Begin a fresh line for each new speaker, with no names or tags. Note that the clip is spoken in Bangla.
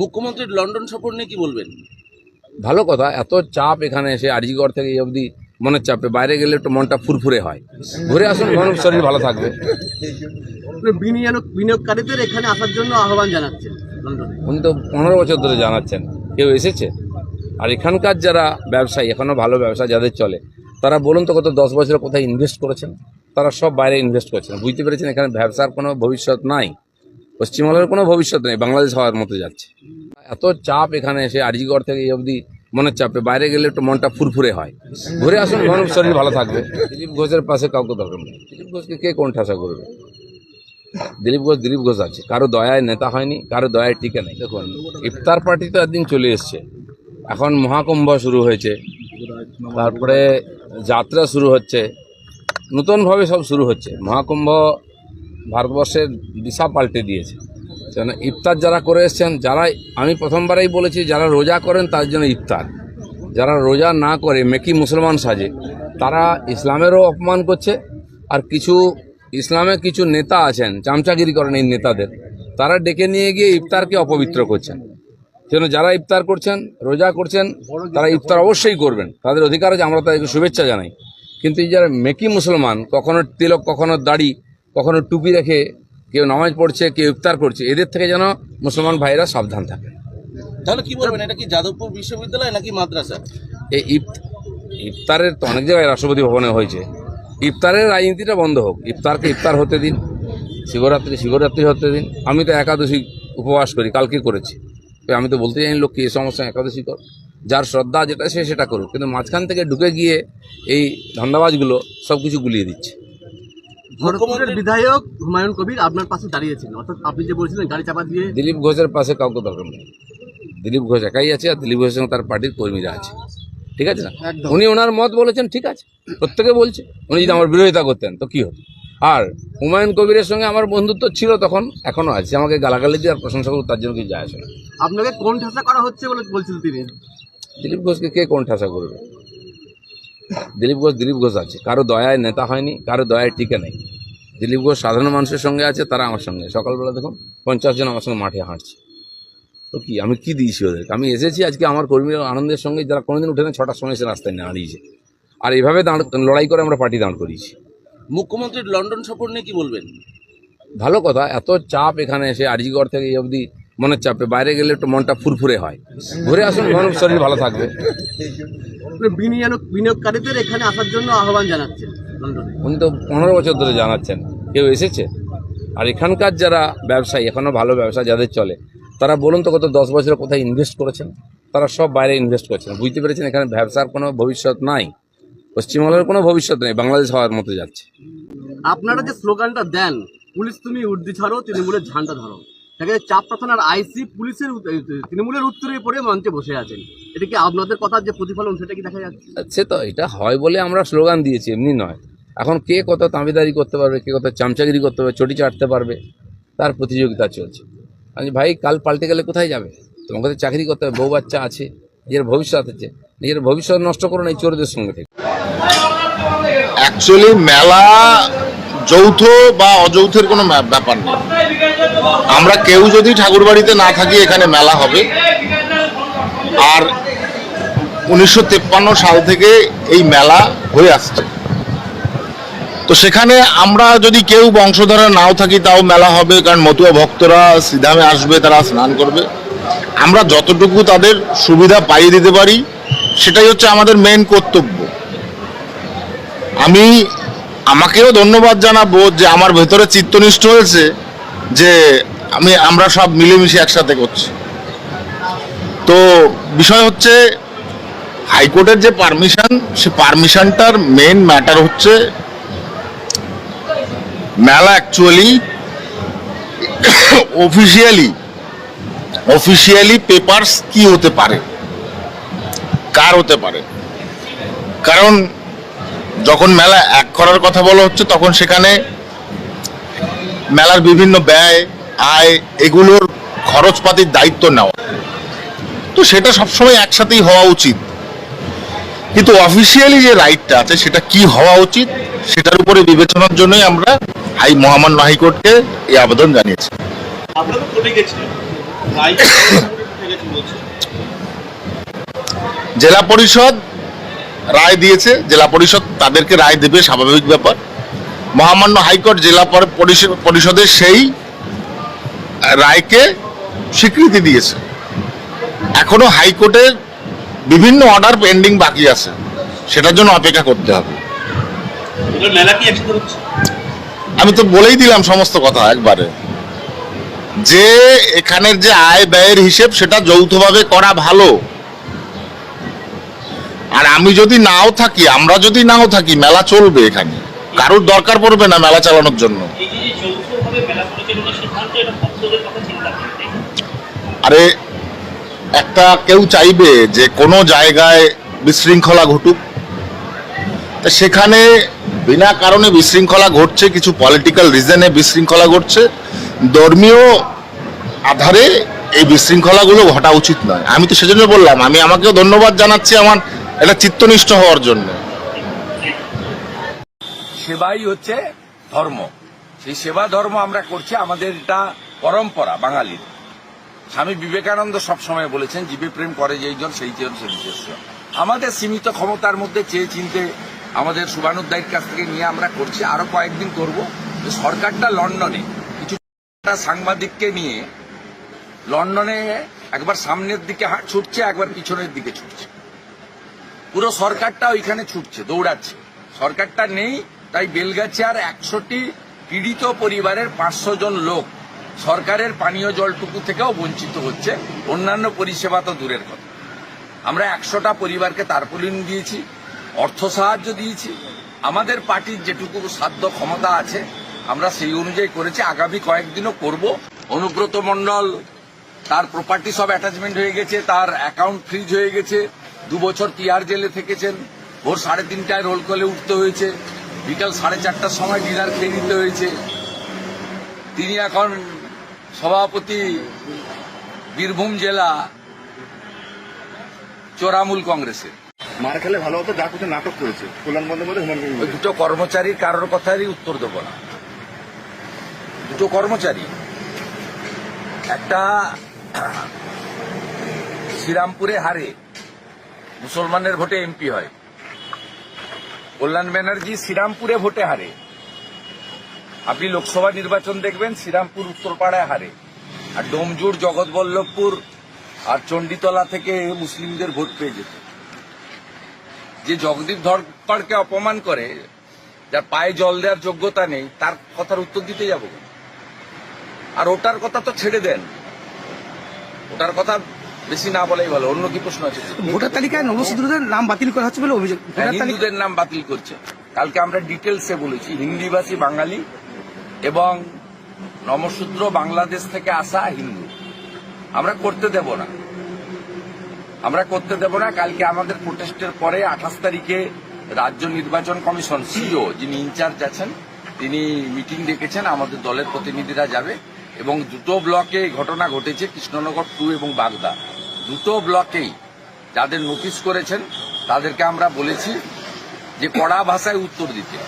মুখ্যমন্ত্রীর লন্ডন সফর নিয়ে কি বলবেন?
ভালো কথা, এত চাপ এখানে এসে আরজিকর থেকে এই অবধি মনের চাপে বাইরে গেলে একটু মনটা ফুরফুরে হয়। ঘুরে আসুন, মানুষ শরীর ভালো থাকবে।
বিনিয়োগকারীদের এখানে আসার জন্য আহ্বান জানাচ্ছেন লন্ডনে।
উনি তো 15 বছর ধরে জানাচ্ছেন, কেউ এসেছে? আর এখানকার যারা ব্যবসায়ী, এখনও ভালো ব্যবসা যাদের চলে, তারা বলুন তো গত 10 বছরে কোথায় ইনভেস্ট করেছেন? তারা সব বাইরে ইনভেস্ট করেছেন। বুঝতে পেরেছেন এখানে ব্যবসার কোনো ভবিষ্যৎ নাই, পশ্চিমবঙ্গের কোনো ভবিষ্যৎ নেই, বাংলাদেশ হওয়ার মতো যাচ্ছে। এত চাপ এখানে এসে আরজিকর থেকে এই অবধি মনের চাপে বাইরে গেলে একটু মনটা ফুরফুরে হয়। ঘুরে আসুন, মানুষ শরীর ভালো থাকবে। দিলীপ ঘোষের পাশে কাউকে দরকার নেই। দিলীপ ঘোষকে কে কোন ঠাসা করবে? দিলীপ ঘোষ আছে, কারো দয়ায় নেতা হয়নি, কারো দয়ায় টিকে নেই। দেখুন, ইফতার পার্টি তো একদিন চলে এসছে, এখন মহাকুম্ভ শুরু হয়েছে, তারপরে যাত্রা শুরু হচ্ছে, নতুনভাবে সব শুরু হচ্ছে। মহাকুম্ভ ভারতবর্ষের দিশা পাল্টে দিয়েছে। কেন ইফতার যারা করে এসছেন, যারা, আমি প্রথমবারেই বলেছি, যারা রোজা করেন তার জন্য ইফতার, যারা রোজা না করে মেকি মুসলমান সাজে, তারা ইসলামেরও অপমান করছে। আর কিছু ইসলামে কিছু নেতা আছেন, চামচাগিরি করেন এই নেতাদের, তারা ডেকে নিয়ে গিয়ে ইফতারকে অপবিত্র করছেন। সেজন্য যারা ইফতার করছেন, রোজা করছেন, তারা ইফতার অবশ্যই করবেন, তাদের অধিকার আছে, আমরা তাদেরকে শুভেচ্ছা জানাই। কিন্তু এই যারা মেকি মুসলমান, কখনো তিলক, কখনো দাড়ি, কখনো টুপি রেখে কেউ নামাজ পড়ছে, কেউ ইফতার করছে, এদের থেকে যেন মুসলমান ভাইরা সাবধান থাকে।
তাহলে কি বলবেন, এটা কি যাদবপুর বিশ্ববিদ্যালয় নাকি মাদ্রাসা?
এই ইফতারের তো অনেক জায়গায় রাষ্ট্রপতি ভবনে হয়েছে। ইফতারের রাজনীতিটা বন্ধ হোক, ইফতারকে ইফতার হতে দিন, শিবরাত্রি হতে দিন। আমি তো একাদশী উপবাস করি, কালকে করেছি। আমি তো বলতে জানি লোককে এ সমস্যা একাদশী কর, যার শ্রদ্ধা যেটা সে সেটা করুক, কিন্তু মাঝখান থেকে ঢুকে গিয়ে এই ধান্দাবাজগুলো সব কিছু গুলিয়ে দিচ্ছে।
মুখ্যমন্ত্রীর বিধায়ক হুমায়ুন কবির আপনার পাশে দাঁড়িয়েছেন, অর্থাৎ আপনি যে বলছিলেন গাড়ি চাপা দিয়ে।
দিলীপ ঘোষের পাশে কাউকে দরকার নেই। দিলীপ ঘোষ একাই আছে, আর দিলীপ ঘোষের সঙ্গে তার পার্টির কর্মীরা আছে, ঠিক আছে না? উনি ওনার মত বলেছেন, ঠিক আছে, প্রত্যেকে বলছে। উনি যদি আমার বিরোধিতা করতেন তো কি হতো? আর হুমায়ুন কবিরের সঙ্গে আমার বন্ধুত্ব ছিল তখন, এখনো আছে। আমাকে গালাগালি দিয়ে আর প্রশংসা করুক, তার জন্য কিছু যায় আসে না।
আপনাকে কোন ঠাসা করা হচ্ছে বলে বলছিলেন তিনি।
দিলীপ ঘোষকে কে কোন ঠাসা করবে? দিলীপ ঘোষ আছে, কারো দয়ায় নেতা হয়নি, কারো দয়ায় টিকে নেই। দিলীপ ঘোষ সাধারণ মানুষের সঙ্গে আছে, তারা আমার সঙ্গে। সকালবেলা দেখুন 50 জন আমার সঙ্গে মাঠে হাঁটছে। তো কি আমি কি দিয়েছি ওদেরকে? আমি এসেছি আজকে আমার কর্মীরা আনন্দের সঙ্গে, যারা কোনোদিন উঠে না, 6টার সময় এসে রাস্তায় দাঁড়িয়েছে। আর এইভাবে লড়াই করে আমরা পার্টি দাঁড় করিয়েছি।
মুখ্যমন্ত্রীর লন্ডন সফর নিয়ে কি বলবেন?
ভালো কথা, এত চাপ এখানে এসে আরজিকর থেকে এই অবধি মনের চাপে বাইরে গেলে একটু মনটা ফুরফুরে হয়। ঘুরে আসুন, মানুষ শরীর ভালো থাকবে।
বিনিয়োগকারীদের এখানে আসার জন্য আহ্বান জানাচ্ছেন লন্ডনে।
উনি তো 15 বছর ধরে জানাচ্ছেন, কেউ এসেছে? আর এখানকার যারা ব্যবসায়ী, এখনও ভালো ব্যবসা যাদের চলে, তারা বলুন তো গত 10 বছরে কোথায় ইনভেস্ট করেছেন? তারা সব বাইরে ইনভেস্ট করেছেন। বুঝতে পেরেছেন এখানে ব্যবসার কোনো ভবিষ্যৎ নাই, পশ্চিমবঙ্গের কোনো ভবিষ্যৎ নেই, বাংলাদেশ হওয়ার মতো যাচ্ছে।
আপনারা যে স্লোগানটা দেন, পুলিশ তুমি উর্দি ছাড়ো, তৃণমূলের ঝান্ডা ধরো, তাকে চাপড়া থানার আইসি পুলিশের তৃণমূলের উত্তরে পড়ে মঞ্চে বসে আছেন, এটা কি আপনাদের কথার যে প্রতিফলন সেটা কি দেখা যাচ্ছে?
সে তো এটা হয় বলে আমরা স্লোগান দিয়েছি, এমনি নয়। এখন কে কত তাঁবিদারি করতে পারবে, কে কত চামচাগিরি করতে পারবে, চটি চাটতে পারবে, তার প্রতিযোগিতা চলছে। আমি ভাই, কাল পাল্টে গেলে কোথায় যাবে? তোমাকে তো চাকরি করতে হবে, বউ বাচ্চা আছে, নিজের ভবিষ্যৎ আছে। নিজের ভবিষ্যৎ নষ্ট করো না এই চোরদের সঙ্গে থেকে।
অ্যাকচুয়ালি মেলা যৌথ বা অযৌথের কোনো ব্যাপার নেই। আমরা কেউ যদি ঠাকুরবাড়িতে না থাকি, এখানে মেলা হবে। আর 1953 সাল থেকে এই মেলা হয়ে আসছে। তো সেখানে আমরা যদি কেউ বংশধরা নাও থাকি, তাও মেলা হবে, কারণ মতুয়া ভক্তরা শ্রীধামে আসবে, তারা স্নান করবে। আমরা যতটুকু তাদের সুবিধা পাইয়ে দিতে পারি, সেটাই হচ্ছে আমাদের মেইন কর্তব্য। আমাকেও ধন্যবাদ জানাবো যে আমার ভেতরে চিত্তনিষ্ঠ হয়েছে যে আমরা সব মিলেমিশে একসাথে করছি। তো বিষয় হচ্ছে হাইকোর্টের যে পারমিশন, সে পারমিশনটার মেইন ম্যাটার হচ্ছে মেলা অ্যাকচুয়ালি অফিসিয়ালি পেপারস কি হতে পারে, কার হতে পারে। কারণ যখন মেলা এক করার কথা বলা হচ্ছে, তখন সেখানে মেলার বিভিন্ন ব্যয়, আয়, এগুলোর খরচপাতির দায়িত্ব নেওয়া, তো সেটা সবসময় একসাথেই হওয়া উচিত। কিন্তু অফিসিয়ালি যে রাইটটা আছে, সেটা কি হওয়া উচিত, সেটার উপরে বিবেচনার জন্যই আমরা মহামান্য হাইকোর্টকে এই আবেদন জানিয়েছি। জেলা পরিষদ রায় দিয়েছে, জেলা পরিষদ তাদেরকে রায় দেবে, স্বাভাবিক ব্যাপার। মহামান্য হাইকোর্ট জেলা পরিষদের সেই রায়কে স্বীকৃতি দিয়েছে। এখনো হাইকোর্টের বিভিন্ন অর্ডার পেন্ডিং বাকি আছে, সেটার জন্য অপেক্ষা করতে হবে। আমি তো বলেই দিলাম সমস্ত কথা একবারে, যে এখানের যে আয় ব্যয়ের হিসেব সেটা যৌথভাবে করা ভালো। আর আমি যদি নাও থাকি, আমরা যদি নাও থাকি, মেলা চলবে, এখানে কারোর দরকার পড়বে না মেলা চালানোর জন্য। আরে একটা কেউ চাইবে যে কোনো জায়গায় বিশৃঙ্খলা ঘটুক, তা সেখানে বিনা কারণে বিশৃঙ্খলা ঘটছে, কিছু পলিটিক্যাল রিজনে বিশৃঙ্খলা ঘটছে, ধর্মীয় আধারে এই বিশৃঙ্খলাগুলো ঘটা উচিত নয়। আমি তো সেজন্য বললাম, আমি আমাকেও ধন্যবাদ জানাচ্ছি আমার এটা চিত্তনিষ্ঠ হওয়ার জন্য।
সেবাই হচ্ছে ধর্ম, সেই সেবা ধর্ম আমরা করছি, আমাদের এটা পরম্পরা বাঙালির। স্বামী বিবেকানন্দ সবসময় বলেছেন, জীবে প্রেম করে যেইজন সেই জন সে বিশেষ্য। আমাদের সীমিত ক্ষমতার মধ্যে চেয়ে চিনতে আমাদের শুভানুদ্দায়ীর কাছ থেকে নিয়ে আমরা করছি, আরো কয়েকদিন করব। সরকারটা লন্ডনে কিছু সাংবাদিককে নিয়ে লন্ডনে একবার সামনের দিকে ছুটছে, একবার পিছনের দিকে ছুটছে। পুরো সরকারটা ওইখানে ছুটছে, দৌড়াচ্ছে। সরকারটা নেই, তাই বেলগাছিয়ার 100টি পীড়িত পরিবারের 500 জন লোক সরকারের পানীয় জলটুকু থেকেও বঞ্চিত হচ্ছে, অন্যান্য পরিষেবা তো দূরের কথা। আমরা 100টা পরিবারকে তারপুলিন দিয়েছি, অর্থ সাহায্য দিয়েছি। আমাদের পার্টির যেটুকু সাধ্য ক্ষমতা আছে আমরা সেই অনুযায়ী করেছি, আগামী কয়েকদিনও করব। অনুব্রত মণ্ডল, তার প্রপার্টি সব অ্যাটাচমেন্ট হয়ে গেছে, তার অ্যাকাউন্ট ফ্রিজ হয়ে গেছে, 2 বছর তিহার জেলে থেকেছেন, ভোর 3:30টায় রোল কলে উঠতে হয়েছে, বিকাল 4:30টার সময় ডিনার খেয়ে নিতে হয়েছে। তিনি এখন সভাপতি বীরভূম জেলা চোরামূল কংগ্রেসের।
মার খেলে ভালো হতো, যা কিছু নাটক করেছে কল্যাণ বন্দ্যোপাধ্যায়, হুমায়ুন কবির।
ওই দুটো কর্মচারীর কারোর কথারই উত্তর দেব না। দুটো কর্মচারী, একটা শ্রীরামপুরে হারে, মুসলমানের ভোটে এমপি হয়। কল্যাণ ব্যানার্জি শ্রীরামপুরে ভোটে হারে। আপনি লোকসভা নির্বাচন দেখবেন, শ্রীরামপুর উত্তরপাড়ায় হারে। আর ডোমজুর, জগৎবল্লভপুর আর চণ্ডীতলা থেকে মুসলিমদের ভোট পেয়ে যেত। যে জগদীপ ধরকড়কে অপমান করে, যার পায়ে জল দেওয়ার যোগ্যতা নেই, তার কথার উত্তর দিতে যাব। আর ওটার কথা তো ছেড়ে দেন, ওটার কথা বেশি না বলাই ভালো। অন্য কি প্রশ্ন আছে?
ভোটার তালিকায় নবসিদ্ধদের নাম বাতিল করা হচ্ছে বলে অভিযোগ।
হিন্দুদের নাম বাতিল করছে। কালকে আমরা ডিটেলসে বলেছি, হিন্দিভাষী বাঙালি এবং নমশূদ্র বাংলাদেশ থেকে আসা হিন্দু আমরা করতে দেব না, আমরা করতে দেব না। কালকে আমাদের প্রোটেস্টের পরে 28 তারিখে রাজ্য নির্বাচন কমিশন সিও, যিনি ইনচার্জ আছেন, তিনি মিটিং ডেকেছেন, আমাদের দলের প্রতিনিধিরা যাবে। এবং দুটো ব্লকে ঘটনা ঘটেছে, কৃষ্ণনগর 2 এবং বাগদা, দুটো ব্লকেই যাদের নোটিশ করেছেন তাদেরকে আমরা বলেছি যে কড়া ভাষায় উত্তর দিতে।